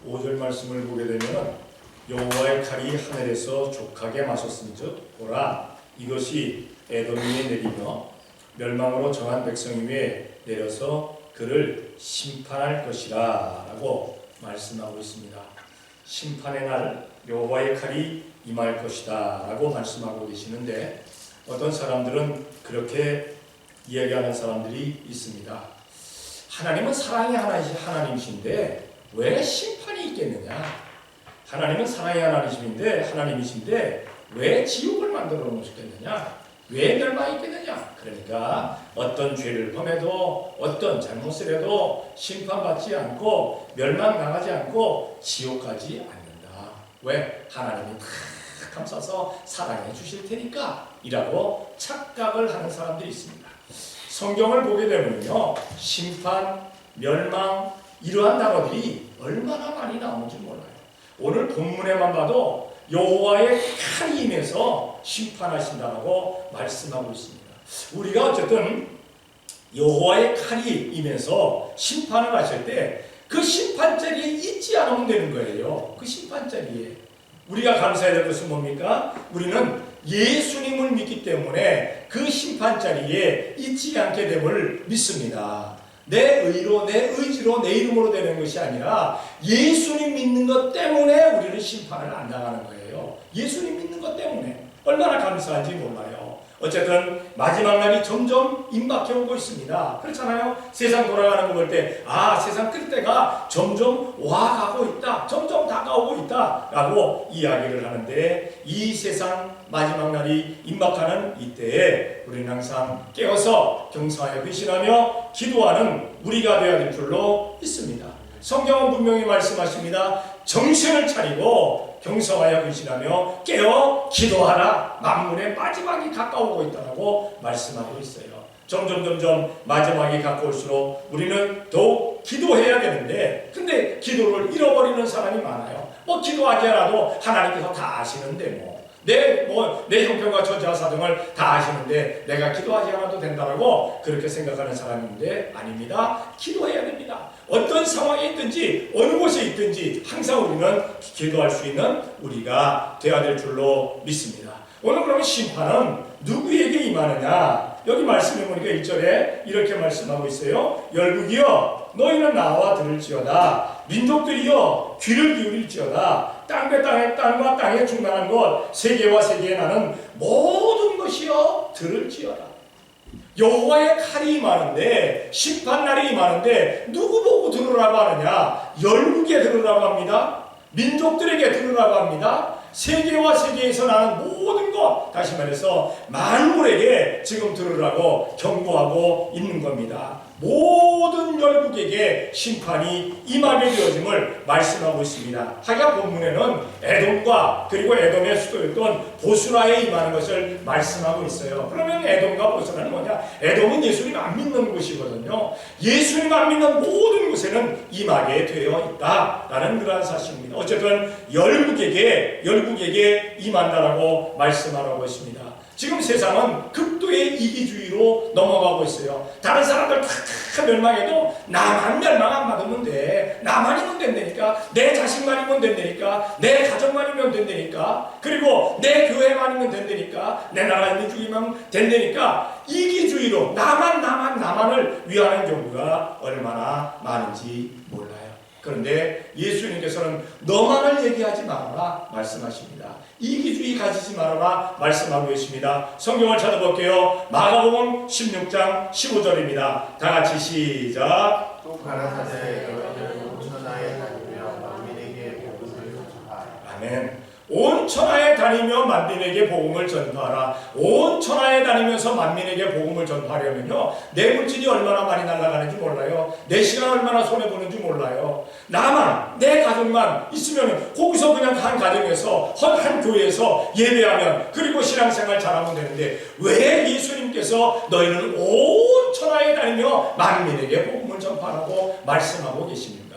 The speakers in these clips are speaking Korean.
5절 말씀을 보게 되면 여호와의 칼이 하늘에서 족하게 마셨은즉 보라 이것이 에돔 위에 내리며 멸망으로 정한 백성 위에 내려서 그를 심판할 것이라 라고 말씀하고 있습니다. 심판의 날 여호와의 칼이 임할 것이다 라고 말씀하고 계시는데 어떤 사람들은 그렇게 이야기하는 사람들이 있습니다. 하나님은 사랑의 하나님이신데 왜 심판이 있겠느냐? 하나님은 사랑의 하나님이신데 왜 지옥을 만들어 놓으셨겠느냐? 왜 멸망이 있겠느냐? 그러니까 어떤 죄를 범해도 어떤 잘못을 해도 심판받지 않고 멸망당하지 않고 지옥 가지 않는다. 왜? 하나님이 다 감싸서 사랑해 주실 테니까 이라고 착각을 하는 사람들이 있습니다. 성경을 보게 되면요, 심판, 멸망 이러한 단어들이 얼마나 많이 나오는지 몰라요. 오늘 본문에만 봐도 여호와의 칼이 임해서 심판하신다고 말씀하고 있습니다. 우리가 어쨌든 여호와의 칼이 임해서 심판을 하실 때 그 심판자리에 있지 않으면 되는 거예요. 그 심판자리에 우리가 감사해야 될 것은 뭡니까? 우리는 예수님을 믿기 때문에 그 심판자리에 있지 않게 됨을 믿습니다. 내 의로, 내 의지로, 내 이름으로 되는 것이 아니라 예수님 믿는 것 때문에 우리는 심판을 안 당하는 거예요. 예수님 믿는 것 때문에. 얼마나 감사한지 몰라요. 어쨌든 마지막 날이 점점 임박해 오고 있습니다. 그렇잖아요. 세상 돌아가는 거 볼 때 세상 끝 때가 점점 와가고 있다. 점점 다가오고 있다. 라고 이야기를 하는데 이 세상 마지막 날이 임박하는 이때에 우리는 항상 깨어서 경성하여 회심하며 기도하는 우리가 되어야 될 줄로 믿습니다. 성경은 분명히 말씀하십니다. 정신을 차리고 경성하여 근신하며 깨어 기도하라. 만물의 마지막이 가까우고 있다고 말씀하고 있어요. 점점 마지막이 가까울수록 우리는 더욱 기도해야 되는데 근데 기도를 잃어버리는 사람이 많아요. 기도하지 않아도 하나님께서 다 아시는데 내 형편과 처지와 사정을 다 아시는데 내가 기도하지 않아도 된다라고 그렇게 생각하는 사람인데 아닙니다. 기도해야 됩니다. 어떤 상황에 있든지 어느 곳에 있든지 항상 우리는 기도할 수 있는 우리가 되어야 될 줄로 믿습니다. 오늘 그러면 심판은 누구에게 임하느냐? 여기 말씀해 보니까 1절에 이렇게 말씀하고 있어요. 열국이여 너희는 나와 들을지어다. 민족들이여 귀를 기울일지어다. 땅과 땅의 중간한 것 세계와 세계에 나는 모든 것이여 들을지어다. 여호와의 칼이 임하는데 심판날이 임하는데 누구 보고 들으라고 하느냐? 열국에 들으라고 합니다. 민족들에게 들으라고 합니다. 세계와 세계에서 나는 모든 것, 다시 말해서 만물에게 지금 들으라고 경고하고 있는 겁니다. 모든 열국에게 심판이 임하게 되어짐을 말씀하고 있습니다. 하기야 본문에는 에돔과 그리고 에돔의 수도였던 보스라에 임하는 것을 말씀하고 있어요. 그러면 에돔과 보스라는 뭐냐? 에돔은 예수님 안 믿는 곳이거든요. 예수님 안 믿는 모든 곳에는 임하게 되어 있다라는 그러한 사실입니다. 어쨌든 열국에게 임한다라고 말씀하라고 했습니다. 지금 세상은 극도의 이기주의로 넘어가고 있어요. 다른 사람들 다 멸망해도 나만 멸망 안 받으면 돼. 나만이면 된다니까. 내 자식만이면 된다니까. 내 가정만이면 된다니까. 그리고 내 교회만이면 된다니까. 내 나라 민족이면 된다니까. 이기주의로 나만을 위하는 경우가 얼마나 많은지 몰라요. 그런데 예수님께서는 너만을 얘기하지 말아라 말씀하십니다. 이기주의 가지지 말아라 말씀하고 계십니다. 성경을 찾아볼게요. 마가복음 16장 15절입니다. 다같이 시작. 또 가라사대 너희는 온 천하에 다니며 만민에게 복음을 전파하라. 아멘. 온 천하에 다니며 만민에게 복음을 전파하라. 온 천하에 다니면서 만민에게 복음을 전파하려면요, 내 물질이 얼마나 많이 날아가는지 몰라요. 내 시간 얼마나 손해보는지 몰라요. 나만, 내 가족만 있으면 거기서 그냥 한 가정에서 한 교회에서 예배하면 그리고 신앙생활 잘하면 되는데 왜 예수님께서 너희는 온 천하에 다니며 만민에게 복음을 전파하라고 말씀하고 계십니까?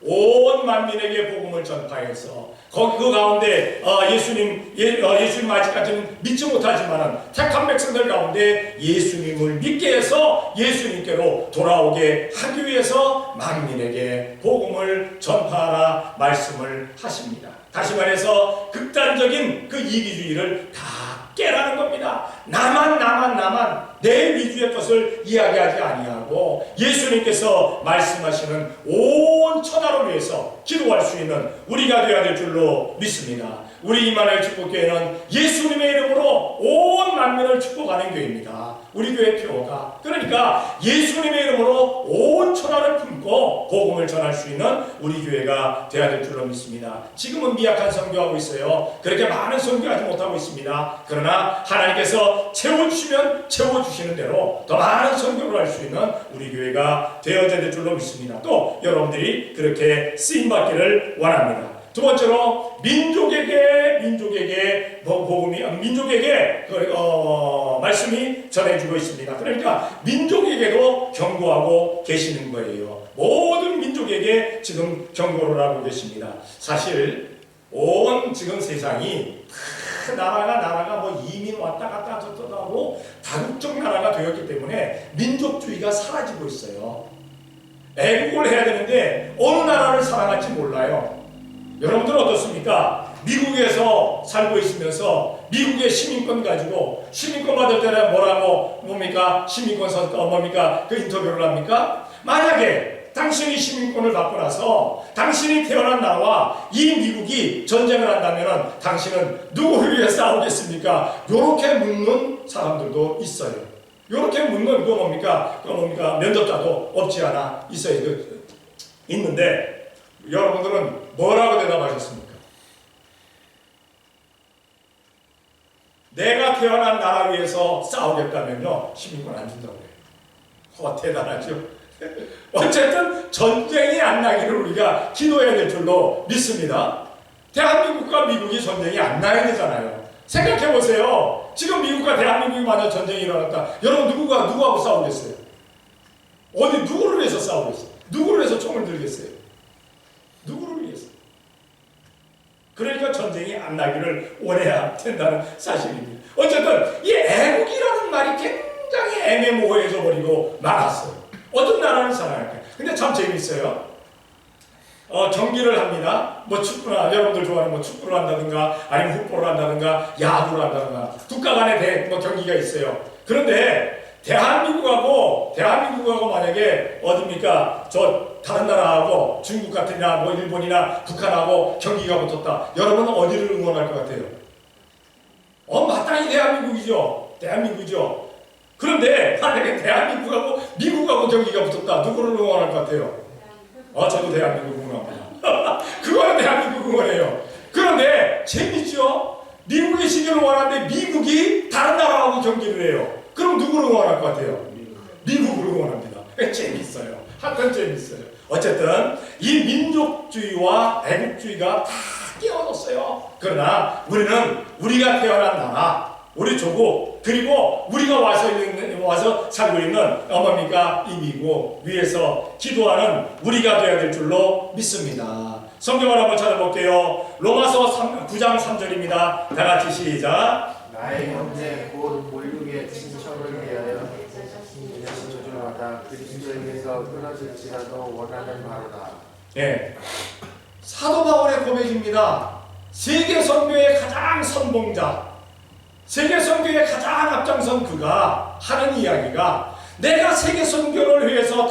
온 만민에게 복음을 전파해서 그 가운데 예수님 아직까지는 믿지 못하지만은 택한 백성들 가운데 예수님을 믿게 해서 예수님께로 돌아오게 하기 위해서 만민에게 복음을 전파하라 말씀을 하십니다. 다시 말해서 극단적인 그 이기주의를 다 깨라는 겁니다. 나만 내 위주의 것을 이야기하지 아니하고 예수님께서 말씀하시는 온 천하를 위해서 기도할 수 있는 우리가 되어야 될 줄로 믿습니다. 우리 이마누엘 축복교회는 예수님의 이름으로 온 만민을 축복하는 교회입니다. 우리 교회 표어가 그러니까 예수님의 이름으로 온 천하를 품고 복음을 전할 수 있는 우리 교회가 되어야 될 줄로 믿습니다. 지금은 미약한 선교하고 있어요. 그렇게 많은 선교하지 못하고 있습니다. 그러나 하나님께서 채워주시면 채워주시는 대로 더 많은 선교를 할 수 있는 우리 교회가 되어야 될 줄로 믿습니다. 또 여러분들이 그렇게 쓰임받기를 원합니다. 두 번째로 민족에게 말씀이 전해주고 있습니다. 그러니까 민족에게도 경고하고 계시는 거예요. 모든 민족에게 지금 경고를 하고 계십니다. 사실 온 지금 세상이 나라가 뭐 이민 왔다 갔다 하고 다국적 나라가 되었기 때문에 민족주의가 사라지고 있어요. 애국을 해야 되는데 어느 나라를 사랑할지 몰라요. 여러분들은 어떻습니까? 미국에서 살고 있으면서 미국의 시민권 가지고 시민권 받을 때는 뭡니까? 시민권 그 인터뷰를 합니까? 만약에 당신이 시민권을 받고 나서 당신이 태어난 나라와 이 미국이 전쟁을 한다면 당신은 누구를 위해 싸우겠습니까? 요렇게 묻는 사람들도 있어요. 요렇게 묻는 그 뭡니까? 면접자도 없지 않아 있어요. 있는데 여러분들은 뭐라고 대답하셨습니까? 내가 태어난 나라 위해서 싸우겠다면요 시민권 안 준다고 해요. 대단하죠. 어쨌든 전쟁이 안 나기를 우리가 기도해야 될 줄로 믿습니다. 대한민국과 미국이 전쟁이 안 나야 되잖아요. 생각해보세요. 지금 미국과 대한민국이 만약 전쟁이 일어났다. 여러분 누구하고 싸우겠어요? 누구를 위해서 싸우겠어요? 누구를 위해서 총을 들겠어요? 누구를 위해서? 그러니까 전쟁이 안 나기를 원해야 된다는 사실입니다. 어쨌든 이 애국이라는 말이 굉장히 애매모호해져 버리고 말았어요. 어떤 나라를 사랑할까요? 근데 참 재밌어요. 경기를 합니다. 축구나 여러분들 좋아하는 축구를 한다든가 아니면 풋볼을 한다든가 야구를 한다든가 국가 간의 경기가 있어요. 그런데 대한민국하고 만약에 어딥니까? 다른 나라하고 중국 같은 나라, 일본이나 북한하고 경기가 붙었다. 여러분은 어디를 응원할 것 같아요? 마땅히 대한민국이죠. 그런데 만약에 대한민국하고 미국하고 경기가 붙었다. 누구를 응원할 것 같아요? 저도 대한민국 응원합니다. 그거는 대한민국 응원해요. 그런데 재밌죠? 미국이 시기를 원하는데 미국이 다른 나라하고 경기를 해요. 그럼 누구를 응원할 것 같아요? 미국을 응원합니다. 재밌어요. 하여튼 재밌어요. 어쨌든 이 민족주의와 애국주의가 다 깨어졌어요. 그러나 우리는 우리가 태어난 나라, 우리 조국, 그리고 우리가 와서 살고 있는 이 미국 위에서 기도하는 우리가 되어야 될 줄로 믿습니다. 성경을 한번 찾아볼게요. 로마서 9장 3절입니다. 다 같이 시작. 나의 형제 곧 몰육의 친척을 위하여 진주마다 그리스도에게서 끊어질지라도 원하는 바로다. 예, 사도 바울의 고백입니다. 세계 선교의 가장 선봉자, 세계 선교의 가장 앞장선 그가 하는 이야기가 내가 세계 선교를 위해서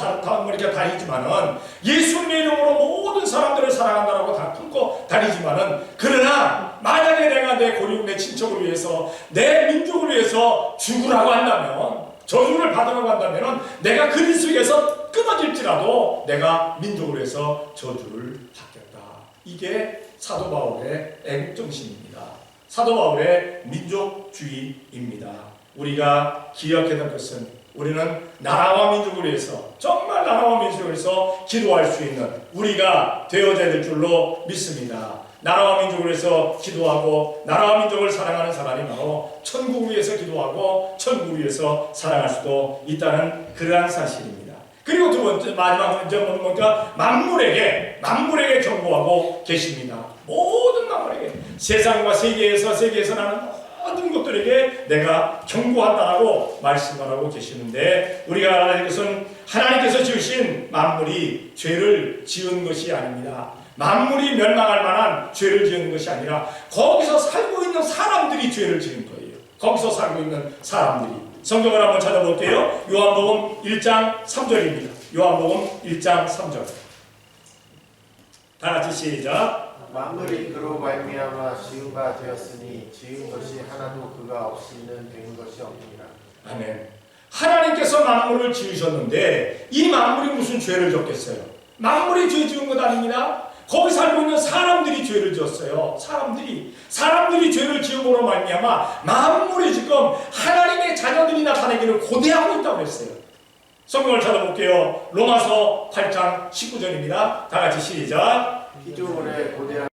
이렇게 다니지만은 예수님의 이름으로 모든 사람들을 사랑한다라고 다 품고 다니지만은 그러나 만약에 내가 내 고륙 내 친척을 위해서 내 민족을 위해서 죽으라고 한다면 저주를 받으라고 한다면 내가 그리스도에서 끊어질지라도 내가 민족을 위해서 저주를 받겠다. 이게 사도 바울의 애국정신입니다. 사도 바울의 민족주의입니다. 우리가 기억해야 할 것은 우리는 나라와 민족을 위해서 정말 나라와 민족을 위해서 기도할 수 있는 우리가 되어야 될 줄로 믿습니다. 나라와 민족을 위해서 기도하고 나라와 민족을 사랑하는 사람이 바로 천국을 위해서 기도하고 천국을 위해서 사랑할 수도 있다는 그러한 사실입니다. 그리고 두 번째 마지막 문제 뭔가 만물에게 경고하고 계십니다. 모든 만물에게 세상과 세계에서 나는 모든 것들에게 내가 경고한다라고 말씀을 하고 계시는데 우리가 알아야 될 것은 하나님께서 지으신 만물이 죄를 지은 것이 아닙니다. 만물이 멸망할 만한 죄를 지은 것이 아니라 거기서 살고 있는 사람들이 죄를 지은 거예요. 거기서 살고 있는 사람들이. 성경을 한번 찾아볼게요. 요한복음 1장 3절입니다. 요한복음 1장 3절. 다 같이 시작. 만물이 그로 말미암아 지은 바 되었으니 지은 것이 하나도 그가 없이는 된 것이 없느니라. 아멘. 하나님께서 만물을 지으셨는데 이 만물이 무슨 죄를 졌겠어요? 만물이 죄 지은 것 아닙니다. 거기 살고 있는 사람들이 죄를 지었어요. 사람들이 죄를 지음으로 말미암아 만물이 지금 하나님의 자녀들이 나타내기를 고대하고 있다고 했어요. 성경을 찾아볼게요. 로마서 8장 19절입니다. 다 같이 시작. 피조물의 고대한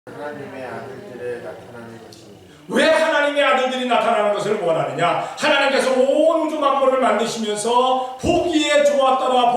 하나님의 아들들의 나타나는 것입니다. 왜 하나님의 아들들이 나타나는 것을 원하느냐? 하나님께서 온 우주 만물을 만드시면서 보기에 좋았더라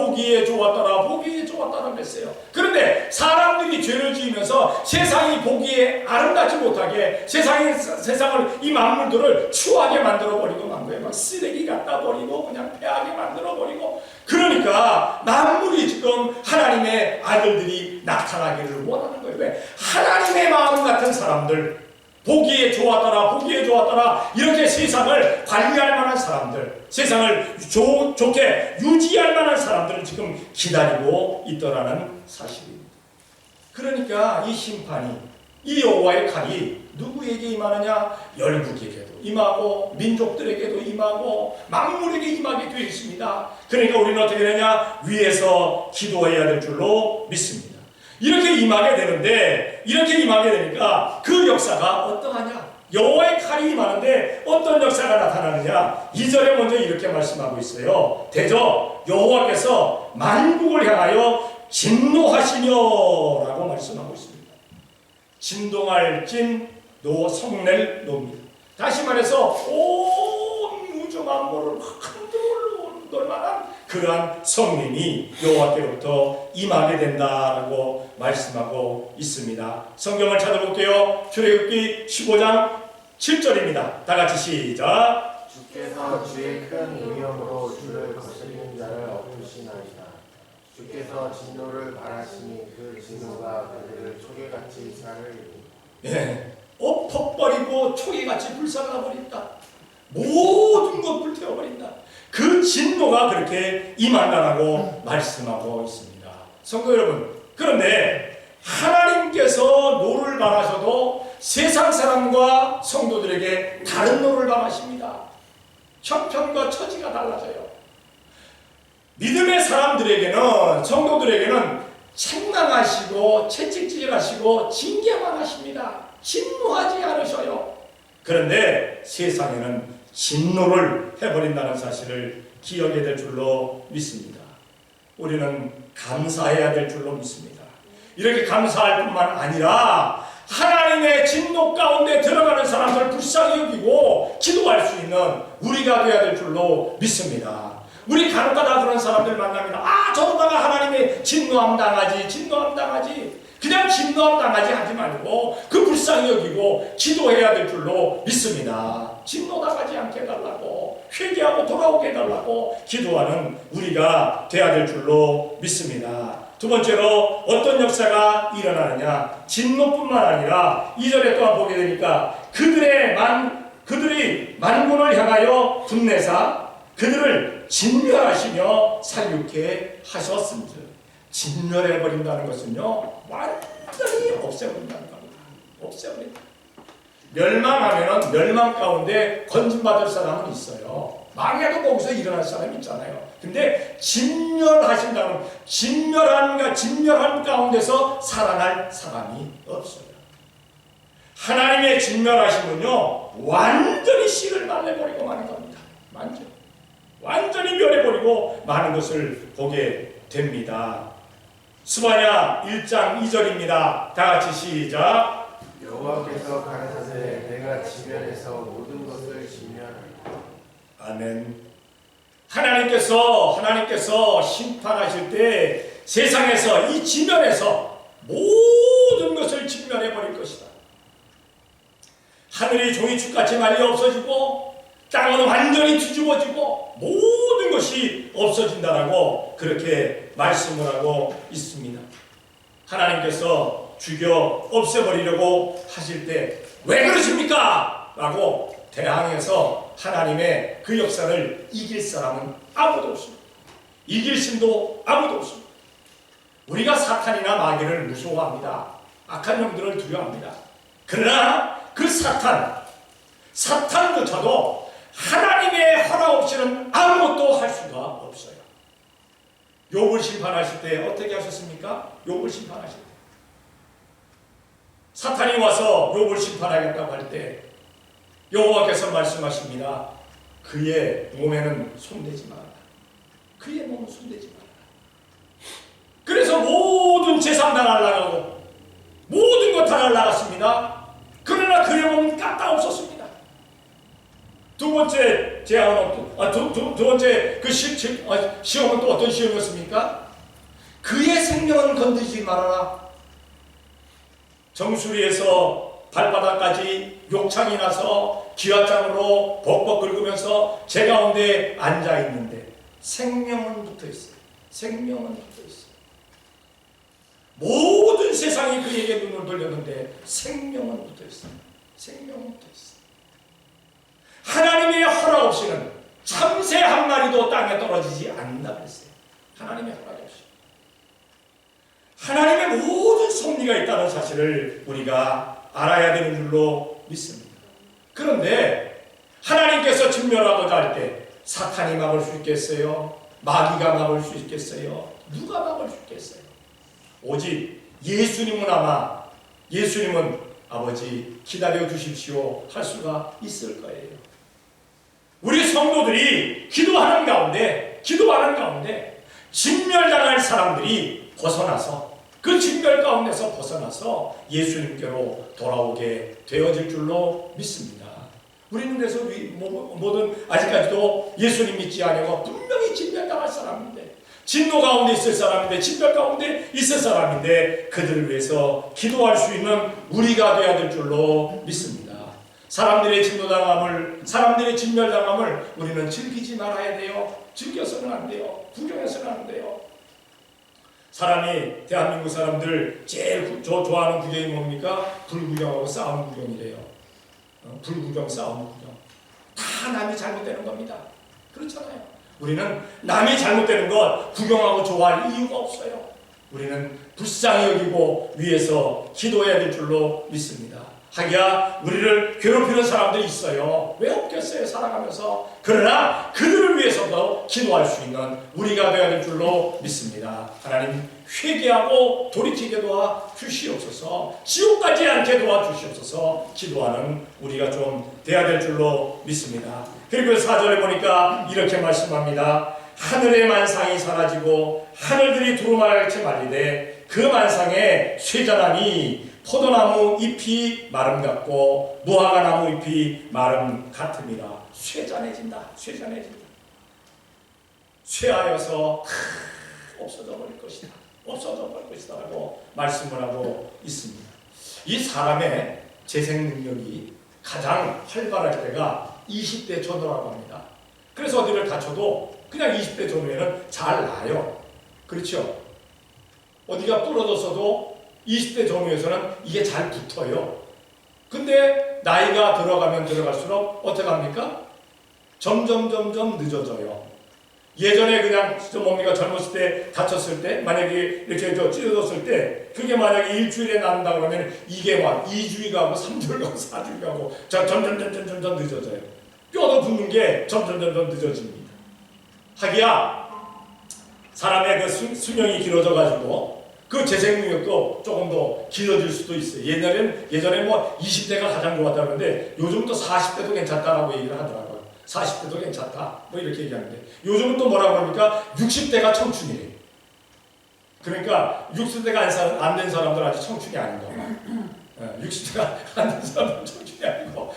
했어요. 그런데 사람들이 죄를 지으면서 세상이 보기에 아름답지 못하게 세상을 이 만물들을 추하게 만들어버리고 만 거예요. 막 쓰레기 갖다 버리고 그냥 폐하게 만들어버리고. 그러니까 만물이 지금 하나님의 아들들이 나타나기를 원하는 거예요. 왜? 하나님의 마음 같은 사람들, 보기에 좋았더라 이렇게 세상을 관리할 만한 사람들, 세상을 좋게 유지할 만한 사람들을 지금 기다리고 있더라는 사실입니다. 그러니까 이 심판이, 이 여호와의 칼이 누구에게 임하느냐? 열국에게도 임하고 민족들에게도 임하고 만물에게 임하게 되어 있습니다. 그러니까 우리는 어떻게 되냐? 위에서 기도해야 될 줄로 믿습니다. 이렇게 임하게 되니까 그 역사가 어떠하냐? 여호와의 칼이 임하는데 어떤 역사가 나타나느냐? 2절에 먼저 이렇게 말씀하고 있어요. 대저 여호와께서 만국을 향하여 진노하시며라고 말씀하고 있습니다. 진동할 진, 성낼 노입니다. 다시 말해서 온 우주 만물을 흔들어 만한 그러한 성림이 여호와께로부터 임하게 된다라고 말씀하고 있습니다. 성경을 찾아볼게요. 출애굽기 15장 7절입니다. 다 같이 시작. 주께서 주의 큰 위엄으로 주를 거스리는 자를 엎으시나이다. 주께서 진노를 바라시니 그 진노가 그들을 초계같이 살을 엎어버리고 초계같이 불살라버린다. 모든 것 불태워버린다. 그 진노가 그렇게 임한다라고 말씀하고 있습니다. 성도 여러분, 그런데 하나님께서 노를 바라셔도 세상 사람과 성도들에게 다른 노를 바라십니다. 형편과 처지가 달라져요. 믿음의 사람들에게는, 성도들에게는 책망하시고 채찍질하시고 징계만 하십니다. 진노하지 않으셔요. 그런데 세상에는 진노를 해버린다는 사실을 기억해야 될 줄로 믿습니다. 우리는 감사해야 될 줄로 믿습니다. 이렇게 감사할 뿐만 아니라 하나님의 진노 가운데 들어가는 사람들 불쌍히 여기고 기도할 수 있는 우리가 되어야 될 줄로 믿습니다. 우리 간혹가다 그런 사람들 만납니다. 저러다가 하나님의 진노함 당하지. 그냥 진노함 당하지 하지 말고 그 불쌍히 여기고 기도해야 될 줄로 믿습니다. 진노 당하지 않게 해달라고, 회개하고 돌아오게 해달라고 기도하는 우리가 되어야 될 줄로 믿습니다. 두 번째로 어떤 역사가 일어나느냐? 진노뿐만 아니라 2절에 또한 보게 되니까 그들이 만군을 향하여 분내사 그들을 진멸하시며 살육해 하셨습니다. 진멸해버린다는 것은요, 완전히 없애버린다는 겁니다. 없애버린다. 멸망하면은 멸망 가운데 건진받을 사람은 있어요. 망해도 거기서 일어날 사람이 있잖아요. 근데 진멸하신다는, 진멸한 가운데서 살아날 사람이 없어요. 하나님의 진멸하심은요, 완전히 씨를 말려버리고 마는 겁니다. 완전히 멸해버리고 많은 것을 보게 됩니다. 스바냐 1장 2절입니다. 다 같이 시작. 여호와께서 가라사대 내가 지면에서 모든 것을 진멸하리라. 아멘. 하나님께서 심판하실 때 세상에서 이 지면에서 모든 것을 진멸해 버릴 것이다. 하늘이 종이축같이 말려 없어지고 땅은 완전히 뒤집어지고 모든 것이 없어진다라고 그렇게 말씀을 하고 있습니다. 하나님께서 죽여 없애버리려고 하실 때 왜 그러십니까? 라고 대항해서 하나님의 그 역사를 이길 사람은 아무도 없습니다. 이길 신도 아무도 없습니다. 우리가 사탄이나 마귀를 무서워합니다. 악한 놈들을 두려워합니다. 그러나 그 사탄조차도 하나님의 허락 없이는 아무것도 할 수가 없어요. 욥을 심판하실 때 어떻게 하셨습니까? 욥을 심판하실 때 사탄이 와서 욥을 심판하겠다고 할 때 여호와께서 말씀하십니다. 그의 몸에는 손대지 마라. 그의 몸은 손대지 마라. 그래서 모든 재산 다 날아가고 모든 것 다 날아갔습니다. 그러나 그의 몸은 까딱 없었습니다. 두 번째 재앙은 두 번째 그 시험은 또 어떤 시험이었습니까? 그의 생명은 건드리지 말아라. 정수리에서 발바닥까지 욕창이 나서 기와장으로 벅벅 긁으면서 제 가운데 앉아 있는데 생명은 붙어 있어요. 생명은 붙어 있어요. 모든 세상이 그에게 눈을 돌렸는데 생명은 붙어 있어요. 생명은 붙어 있어요. 하나님의 허락 없이는 참새 한 마리도 땅에 떨어지지 않는다 그랬어요. 하나님의 허락 없이. 하나님의 모든 섭리가 있다는 사실을 우리가 알아야 되는 줄로 믿습니다. 그런데 하나님께서 진멸하고자 할 때 사탄이 막을 수 있겠어요? 마귀가 막을 수 있겠어요? 누가 막을 수 있겠어요? 오직 예수님은 아버지 기다려 주십시오 할 수가 있을 거예요. 우리 성도들이 기도하는 가운데 진멸당할 사람들이 벗어나서 그 진멸 가운데서 벗어나서 예수님께로 돌아오게 되어질 줄로 믿습니다. 우리는 그래서 뭐든 아직까지도 예수님 믿지 않고 분명히 진멸당할 사람인데 진노 가운데 있을 사람인데 진멸 가운데 있을 사람인데 그들을 위해서 기도할 수 있는 우리가 되어야 될 줄로 믿습니다. 사람들의 진노당함을 사람들의 진멸당함을 우리는 즐기지 말아야 돼요. 즐겨서는 안 돼요. 구경해서는 안 돼요. 사람이 대한민국 사람들 제일 좋아하는 구경이 뭡니까? 불구경하고 싸움 구경이래요. 불구경, 싸움 구경. 다 남이 잘못되는 겁니다. 그렇잖아요. 우리는 남이 잘못되는 것 구경하고 좋아할 이유가 없어요. 우리는 불쌍히 여기고 위해서 기도해야 될 줄로 믿습니다. 하기야 우리를 괴롭히는 사람들이 있어요. 왜 없겠어요? 살아가면서. 그러나 그들을 위해서도 기도할 수 있는 우리가 되어야 될 줄로 믿습니다. 하나님 회개하고 돌이키게 도와주시옵소서. 지옥 가지 않게 도와주시옵소서. 기도하는 우리가 좀 되어야 될 줄로 믿습니다. 그리고 4절에 보니까 이렇게 말씀합니다. 하늘의 만상이 사라지고 하늘들이 두루마리같이 말리되 그 만상에 쇠자나니 포도나무 잎이 마름 같고 무화과 나무 잎이 마름 같음이라. 쇠잔해진다. 쇠하여서 없어져 버릴 것이다. 라고 말씀을 하고 있습니다. 이 사람의 재생 능력이 가장 활발할 때가 20대 전후라고 합니다. 그래서 어디를 다쳐도 그냥 20대 전후에는 잘 나아요. 그렇죠? 어디가 부러졌어도 20대 전후에서는 이게 잘 붙어요. 근데 나이가 들어가면 들어갈수록 어떻게 합니까? 점점 늦어져요. 예전에 그냥 뭡니까? 젊었을 때 다쳤을 때 만약에 이렇게 찢어졌을 때 그게 만약에 일주일에 난다 그러면 이게 막 2주일 가고 3주일 가고 4주일 가고 점점 늦어져요. 뼈도 붙는 게 점점 늦어집니다. 하기야 사람의 그 수명이 길어져 가지고 그 재생 능력도 조금 더 길어질 수도 있어요. 예전에 뭐 20대가 가장 좋았다 그러는데 요즘도 40대도 괜찮다라고 얘기를 하더라고요. 40대도 괜찮다 뭐 이렇게 얘기하는데 요즘은 또 뭐라고 합니까? 60대가 청춘이래요. 그러니까 60대가 안 된 사람들 아직 청춘이 아닌 거야. 60대가 안 된 사람들은 청춘이 아니고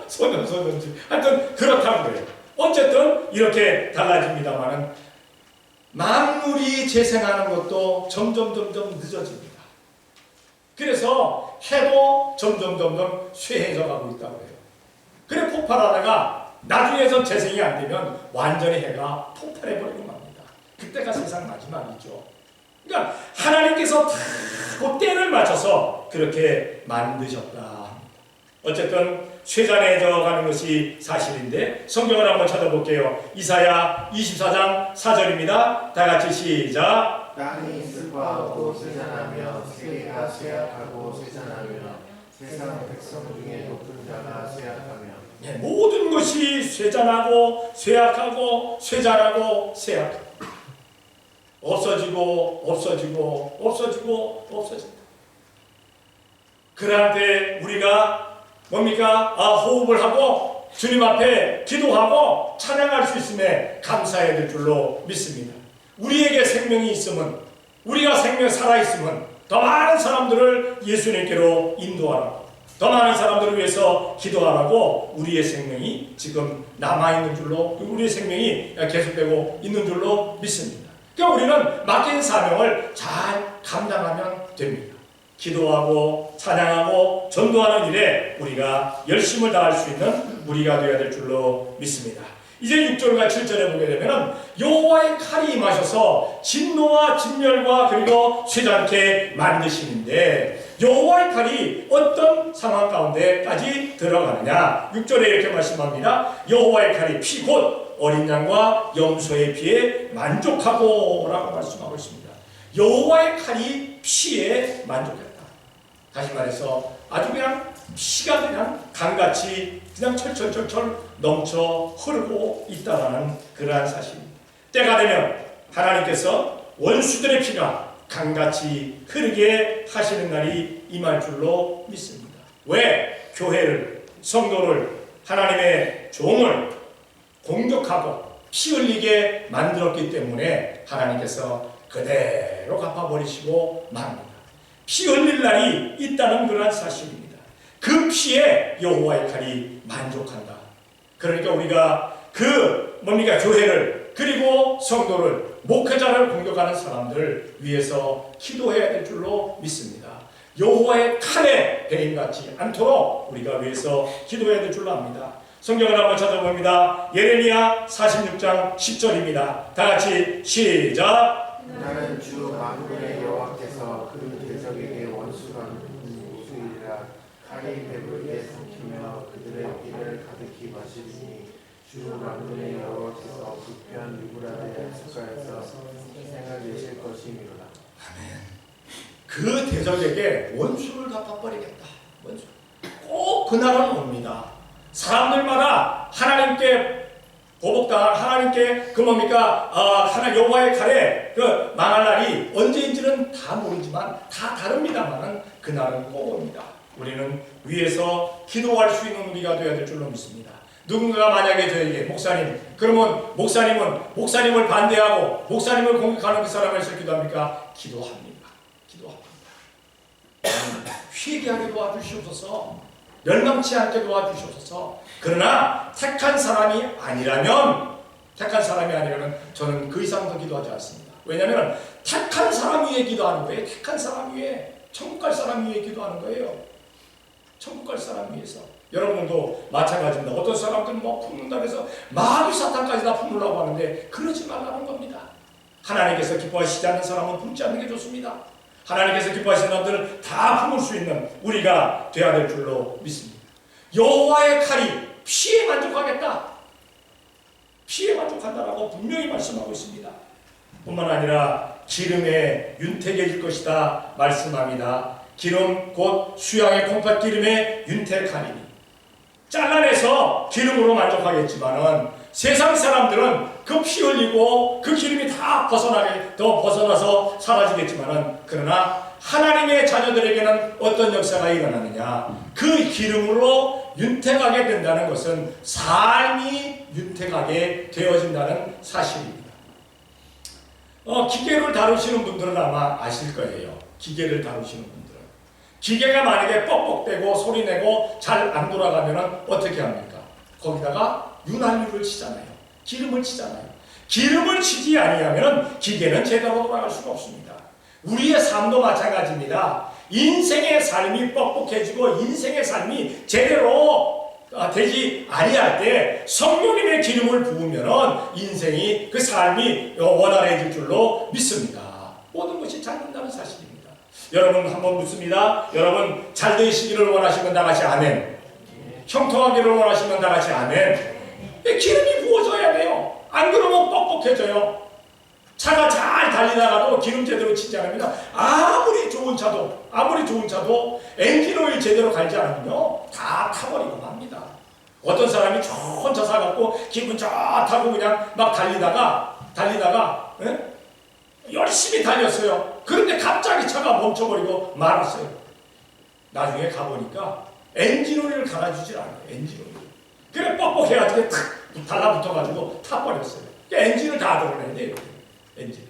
소년지 하여튼 그렇다는 거예요. 어쨌든 이렇게 달라집니다만은 만물이 재생하는 것도 점점 늦어집니다. 그래서 해도 점점 쇠해져 가고 있다고 해요. 그래 폭발하다가 나중에선 재생이 안 되면 완전히 해가 폭발해버리고 맙니다. 그때가 세상 마지막이죠. 그러니까 하나님께서 다 그 때를 맞춰서 그렇게 만드셨다. 어쨌든 쇠잔해져 가는 것이 사실인데 성경을 한번 찾아볼게요. 이사야 24장 4절입니다. 다 같이 시작. 땅이 슬퍼하고 쇠잔하며 세계가 쇠약하고 쇠잔하며 세상 백성 중에 높은 자가 쇠약하며 모든 것이 쇠잔하고 쇠약하고 쇠잔하고 쇠약하고 없어진다. 그럴 때 우리가 뭡니까? 호흡을 하고 주님 앞에 기도하고 찬양할 수 있음에 감사해야 될 줄로 믿습니다. 우리에게 생명이 있으면, 우리가 생명 살아있으면 더 많은 사람들을 예수님께로 인도하라고, 더 많은 사람들을 위해서 기도하라고 우리의 생명이 지금 남아있는 줄로, 우리의 생명이 계속되고 있는 줄로 믿습니다. 그러니까 우리는 맡긴 사명을 잘 감당하면 됩니다. 기도하고 찬양하고 전도하는 일에 우리가 열심을 다할 수 있는 우리가 되어야 될 줄로 믿습니다. 이제 6절과 7절에 보게 되면 여호와의 칼이 임하셔서 진노와 진멸과 그리고 쇠잔케 만드시는데 여호와의 칼이 어떤 상황 가운데까지 들어가느냐. 6절에 이렇게 말씀합니다. 여호와의 칼이 피 곧 어린 양과 염소의 피에 만족하고 라고 말씀하고 있습니다. 여호와의 칼이 피에 만족했다. 다시 말해서 아주 그냥 피가 그냥 강같이 그냥 철철 넘쳐 흐르고 있다라는 그러한 사실입니다. 때가 되면 하나님께서 원수들의 피가 강같이 흐르게 하시는 날이 임할 줄로 믿습니다. 왜? 교회를, 성도를, 하나님의 종을 공격하고 피 흘리게 만들었기 때문에 하나님께서 그대로 갚아버리시고 맙니다. 피 흘릴 날이 있다는 그러한 사실입니다. 그 피에 여호와의 칼이 만족한다. 그러니까 우리가 교회를 그리고 성도를, 목회자를 공격하는 사람들 위해서 기도해야 될 줄로 믿습니다. 여호와의 칼에 배임받지 않도록 우리가 위해서 기도해야 될 줄로 압니다. 성경을 한번 찾아봅니다. 예레미야 46장 10절입니다. 다 같이 시작. 나는 주 만군의 여호와께서 그 대적에게 원수가 우수이라 칼이 배부르게 삼키며 그들의 피를 가득히 마시리니 주 만군의 여호와께서 북편 유브라데 숫가에서 생을 내실 것이미로다. 아멘. 그 대적에게 원수를 갚아버리겠다. 원수. 꼭 그날은 옵니다. 사람들마다 하나님께 보복당할, 하나님께 하나님 여호와의 칼에 망할 날이 언제인지는 다 모르지만 다 다릅니다만은 그날은 꼭 옵니다. 우리는 위에서 기도할 수 있는 우리가 되어야 될 줄로 믿습니다. 누군가가 만약에 저에게 그러면 목사님을 반대하고 목사님을 공격하는 그 사람을 위해서 기도합니까? 기도합니다. 회개하게 도와주시옵소서. 멸망치 않게 도와주시옵소서. 그러나 택한 사람이 아니라면 저는 그 이상 더 기도하지 않습니다. 왜냐하면 택한 사람 위에 기도하는 거예요. 택한 사람 위에, 천국 갈 사람 위에 기도하는 거예요. 천국 갈 사람 위해서. 여러분도 마찬가지입니다. 어떤 사람들은 품는다고 해서 마귀 사탄까지 다 품으려고 하는데 그러지 말라는 겁니다. 하나님께서 기뻐하시지 않는 사람은 품지 않는 게 좋습니다. 하나님께서 기뻐하시는 사람들을 다 품을 수 있는 우리가 되어야 될 줄로 믿습니다. 여호와의 칼이 피에 만족하겠다. 피에 만족한다라고 분명히 말씀하고 있습니다. 뿐만 아니라 기름에 윤택해질 것이다 말씀합니다. 기름 곧 수양의 콩팥 기름의 윤택하리니. 잘라내서 기름으로 만족하겠지만은 세상 사람들은 그 피 흘리고 그 기름이 다 벗어나서 사라지겠지만은 그러나 하나님의 자녀들에게는 어떤 역사가 일어나느냐? 그 기름으로 윤택하게 된다는 것은 삶이 윤택하게 되어진다는 사실입니다. 기계를 다루시는 분들은 아마 아실 거예요. 기계를 다루시는 분들은. 기계가 만약에 뻑뻑대고 소리내고 잘 안 돌아가면 어떻게 합니까? 거기다가 윤활유를 치잖아요. 기름을 치잖아요. 기름을 치지 아니하면 기계는 제대로 돌아갈 수가 없습니다. 우리의 삶도 마찬가지입니다. 인생의 삶이 뻑뻑해지고 인생의 삶이 제대로 되지 아니할 때 성령님의 기름을 부으면 인생이 그 삶이 원활해질 줄로 믿습니다. 모든 것이 잘 된다는 사실입니다. 여러분 한번 묻습니다. 여러분 잘 되시기를 원하시면 다같이 아멘. 형통하기를 원하시면 다같이 아멘. 기름이 부어져야 돼요. 안 그러면 뻑뻑해져요. 차가 잘 달리다가도 기름 제대로 치지 않으면 아무리 좋은 차도 엔진오일 제대로 갈지 않으면요 다 타버리고 맙니다. 어떤 사람이 좋은 차 사갖고 기분 좋다고 그냥 막 달리다가 열심히 달렸어요. 그런데 갑자기 차가 멈춰버리고 말았어요. 나중에 가보니까 엔진오일을 갈아주질 않아요. 엔진오일. 그래 뻑뻑해가지고 탁 달라붙어가지고 타버렸어요. 엔진을 다 드러내야 돼요. 엔진.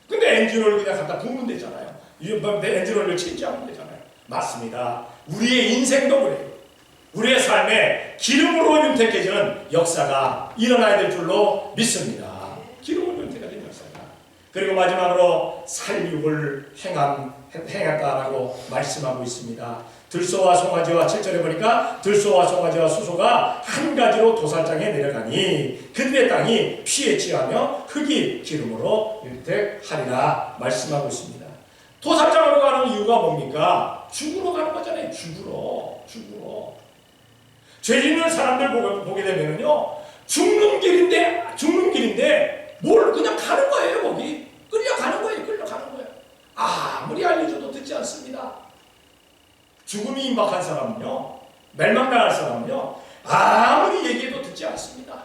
근데 엔진오일 그냥 갖다 부으면 되잖아요. 엔진오일을 체인지하면 되잖아요. 맞습니다. 우리의 인생도 그래요. 우리의 삶에 기름으로 윤택해지는 역사가 일어나야 될 줄로 믿습니다. 기름으로 윤택해진 역사가. 그리고 마지막으로 살육을 행했다라고 말씀하고 있습니다. 들소와 송아지와 7절에 보니까 들소와 송아지와 수소가 한 가지로 도살장에 내려가니 그들의 땅이 피에 취하며 흙이 기름으로 윤택하리라 말씀하고 있습니다. 도살장으로 가는 이유가 뭡니까? 죽으러 가는 거잖아요. 죽으러. 죄 짓는 사람들 보게 되면요 죽는 길인데 뭘 그냥 가는 거예요. 거기 끌려가는 거예요. 아무리 알려줘도 듣지 않습니다. 죽음이 임박한 사람은요, 멸망당할 사람은요, 아무리 얘기해도 듣지 않습니다.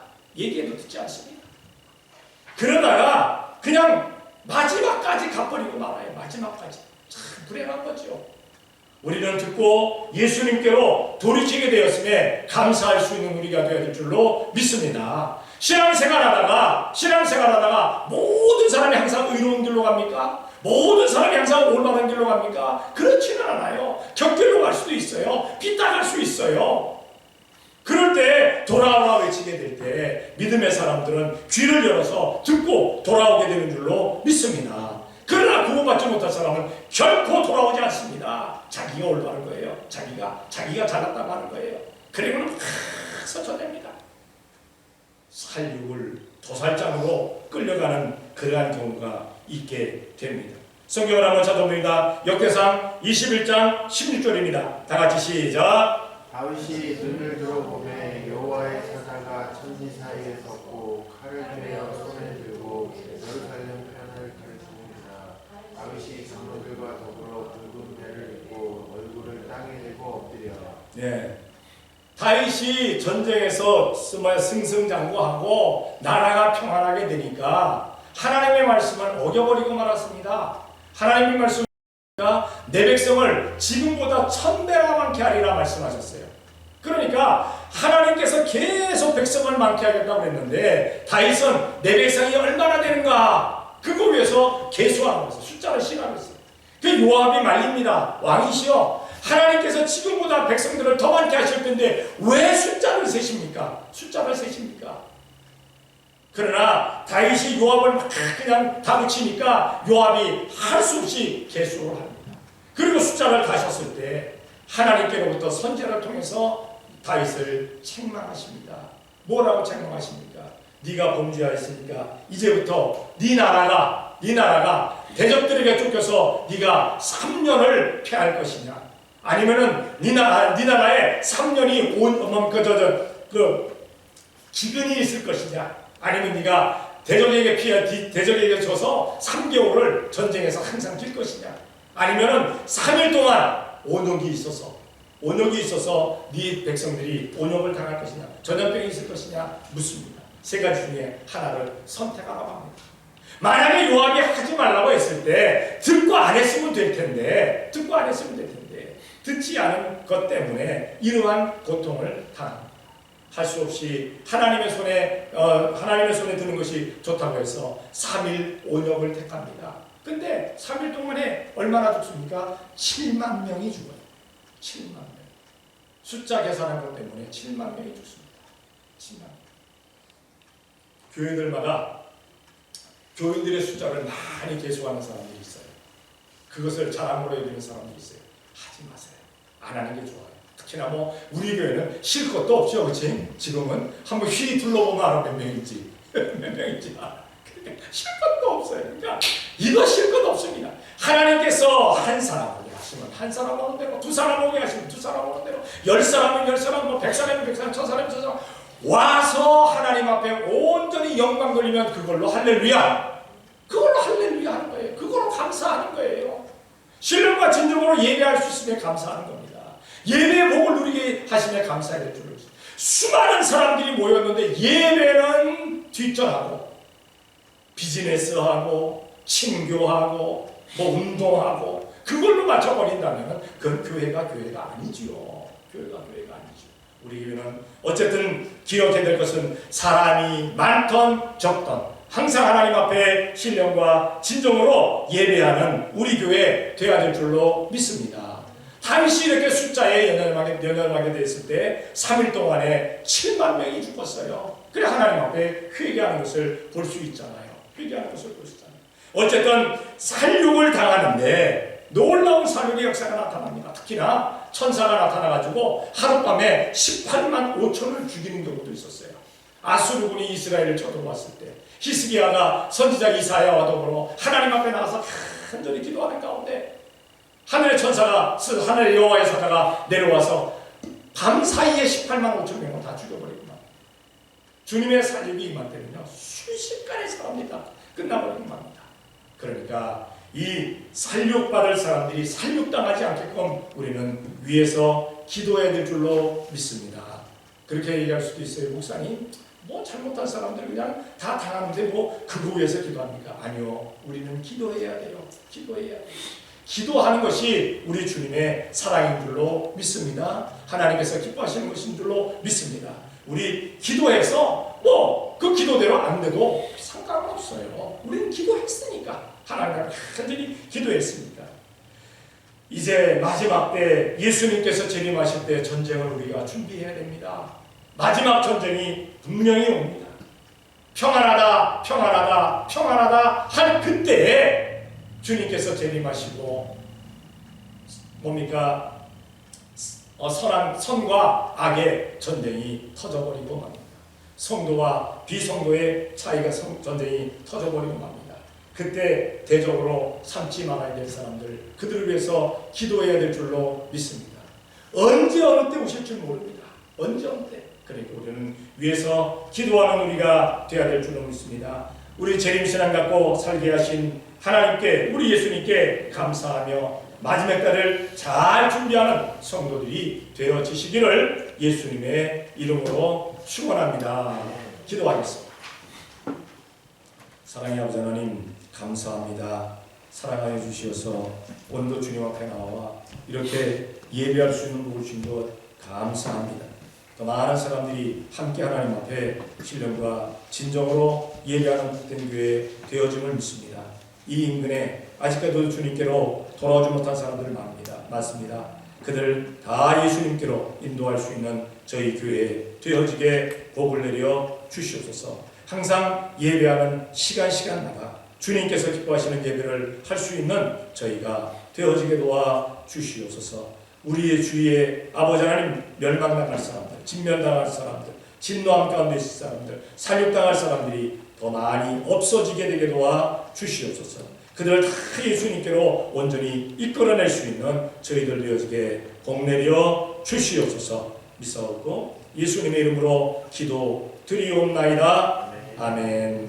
그러다가 그냥 마지막까지 가버리고 말아요. 마지막까지. 참 불행한 거죠. 우리는 듣고 예수님께로 돌이키게 되었음에 감사할 수 있는 우리가 되어야 될 줄로 믿습니다. 신앙생활하다가 모든 사람이 항상 의로운 길로 갑니까? 모든 사람이 항상 올바른 길로 갑니까? 그렇지는 않아요. 격길로 갈 수도 있어요. 빗나갈 수 있어요. 그럴 때 돌아오라 외치게 될 때 믿음의 사람들은 귀를 열어서 듣고 돌아오게 되는 줄로 믿습니다. 그러나 구원받지 못할 사람은 결코 돌아오지 않습니다. 자기가 올바른 거예요. 자기가 잘났다고 하는 거예요. 그리고는 서쳐냅니다. 살육을 도살장으로 끌려가는 그러한 경우가 있게 됩니다. 성경을 한번 찾아봅니다. 역대상 21장 16절입니다. 다 같이 시작. 다윗이 눈을 들어보매 여호와의 사자가 천지 사이에 섰고 칼을 들여 손에 들고 예루살렘 편을 가리키느니라. 다윗이 장로들과 더불어 붉은 배를 입고 얼굴을 땅에 대고 엎드려. 네. 다윗이 전쟁에서 승승장구하고 나라가 평안하게 되니까 하나님의 말씀을 어겨버리고 말았습니다. 하나님의 말씀을 내 백성을 지금보다 1000배나 많게 하리라 말씀하셨어요. 그러니까 하나님께서 계속 백성을 많게 하겠다고 했는데 다윗은 내 백성이 얼마나 되는가 그거 위해서 계수하는 거예요. 숫자를 실하고 있어요. 그 요압이 말립니다. 왕이시여 하나님께서 지금보다 백성들을 더 많게 하실 텐데 왜 숫자를 세십니까? 그러나 다윗이 요압을 막 그냥 다붙이니까 요압이 할 수 없이 계수를 합니다. 그리고 숫자를 다셨을 때 하나님께로부터 선지자를 통해서 다윗을 책망하십니다. 뭐라고 책망하십니까? 네가 범죄하였으니까 이제부터 네 나라가 대적들에게 쫓겨서 네가 3년을 패할 것이냐? 아니면은 네 나라에 3년이 기근이 있을 것이냐? 아니면 네가 대적에게 져서 3개월을 전쟁에서 항상 질 것이냐? 아니면은 3일 동안 온역이 있어서 네 백성들이 온역을 당할 것이냐? 전염병이 있을 것이냐? 묻습니다. 세 가지 중에 하나를 선택하라고 합니다. 만약에 요압이 하지 말라고 했을 때 듣고 안 했으면 될 텐데 듣지 않은 것 때문에 이러한 고통을 당합니다. 할 수 없이 하나님의 손에 드는 것이 좋다고 해서 3일 온역을 택합니다. 근데 3일 동안에 얼마나 죽습니까? 7만 명이 죽어요. 7만 명. 숫자 계산한 것 때문에 7만 명이 죽습니다. 7만 명. 교회들마다 교인들의 숫자를 많이 계속하는 사람들이 있어요. 그것을 자랑으로 여기는 사람들이 있어요. 하지 마세요. 안 하는 게 좋아요. 특히나 뭐 우리 교회는 쉴 것도 없죠, 그렇지? 지금은 한번 휘 둘러보면 알아 몇 명인지 몇 명인지 알아. 그러니까 쉴 것도 없어요. 그러니까 이거 쉴 것 없습니다. 하나님께서 한 사람 오게 하시면 한 사람 오는 대로, 두 사람 오게 하시면 두 사람 오는 대로, 10사람은 10사람, 뭐 100사람은 100사람, 1000사람은 1000사람 와서 하나님 앞에 온전히 영광 돌리면 그걸로 할렐루야, 그걸로 할렐루야 하는 거예요. 그걸로 감사하는 거예요. 신령과 진정으로 예배할 수 있으면 감사하는 겁니다. 예배의 복을 누리게 하시면 감사해야 될 줄을. 수많은 사람들이 모였는데 예배는 뒷전하고 비즈니스하고 친교하고 뭐 운동하고 그걸로 맞춰버린다면 그건 교회가 아니지요. 교회가 아니죠. 우리 교회는 어쨌든 기억해야 될 것은 사람이 많던 적던 항상 하나님 앞에 신령과 진정으로 예배하는 우리 교회 되어야 될 줄로 믿습니다. 당시 이렇게 숫자에 연연하게 됐을 때 3일 동안에 7만 명이 죽었어요. 그래 하나님 앞에 회개하는 것을 볼 수 있잖아요. 회개하는 것을 볼 수 있잖아요. 어쨌든 살육을 당하는데 놀라운 살육의 역사가 나타납니다. 특히나 천사가 나타나가지고 하룻밤에 18만 5천을 죽이는 경우도 있었어요. 아수르군이 이스라엘을 쳐들어왔을 때 히스기야가 선지자 이사야와 더불어 하나님 앞에 나가서 간절히 기도하는 가운데 하늘의 천사가, 하늘의 여호와의 사자가 내려와서 밤 사이에 18만 5천 명을 다 죽여버리구나. 주님의 살육이 임할 때는요 순식간에 사람들이 다 끝나버리는 겁니다. 그러니까 이 살육받을 사람들이 살육당하지 않게끔 우리는 위에서 기도해야 될 줄로 믿습니다. 그렇게 얘기할 수도 있어요. 목사님 뭐 잘못한 사람들 그냥 다 당하는데 뭐 그거 위해서 기도합니까? 아니요. 우리는 기도해야 돼요. 기도해야 돼요. 기도하는 것이 우리 주님의 사랑인 줄로 믿습니다. 하나님께서 기뻐하시는 것인 줄로 믿습니다. 우리 기도해서 뭐 그 기도대로 안 돼도 상관없어요. 우리는 기도했으니까. 하나님 간절히 기도했으니까. 이제 마지막 때 예수님께서 재림하실 때 전쟁을 우리가 준비해야 됩니다. 마지막 전쟁이 분명히 옵니다. 평안하다, 평안하다, 평안하다 할 그때에 주님께서 재림하시고 뭡니까? 선과 악의 전쟁이 터져버리고 맙니다. 성도와 비성도의 차이가 전쟁이 터져버리고 맙니다. 그때 대적으로 삼지 말아야 될 사람들, 그들을 위해서 기도해야 될 줄로 믿습니다. 언제 어느 때 오실 줄 모릅니다. 언제 어느 때. 그러니까 우리는 위해서 기도하는 우리가 되어야 될 줄로 믿습니다. 우리 재림신앙 갖고 살게 하신 하나님께, 우리 예수님께 감사하며 마지막 때를 잘 준비하는 성도들이 되어지시기를 예수님의 이름으로 축원합니다. 기도하겠습니다. 사랑의 아버지 하나님 감사합니다. 사랑하여 주시어서 오늘도 주님 앞에 나와 이렇게 예배할 수 있는 복을 주신 것 감사합니다. 더 많은 사람들이 함께 하나님 앞에 신령과 진정으로 예배하는 복된 교회 되어짐을 믿습니다. 이 인근에 아직까지도 주님께로 돌아오지 못한 사람들 많습니다. 그들 다 예수님께로 인도할 수 있는 저희 교회에 되어지게 복을 내려 주시옵소서. 항상 예배하는 시간마다 주님께서 기뻐하시는 예배를 할 수 있는 저희가 되어지게 도와 주시옵소서. 우리의 주위에 아버지 하나님 멸망당할 사람들, 진멸당할 사람들, 진노함 가운데 있을 사람들, 살육당할 사람들이 더 많이 없어지게 되게 도와 주시옵소서. 그들을 다 예수님께로 온전히 이끌어낼 수 있는 저희들 되어지게 복내려 주시옵소서. 믿사옵고 예수님의 이름으로 기도 드리옵나이다. 아멘.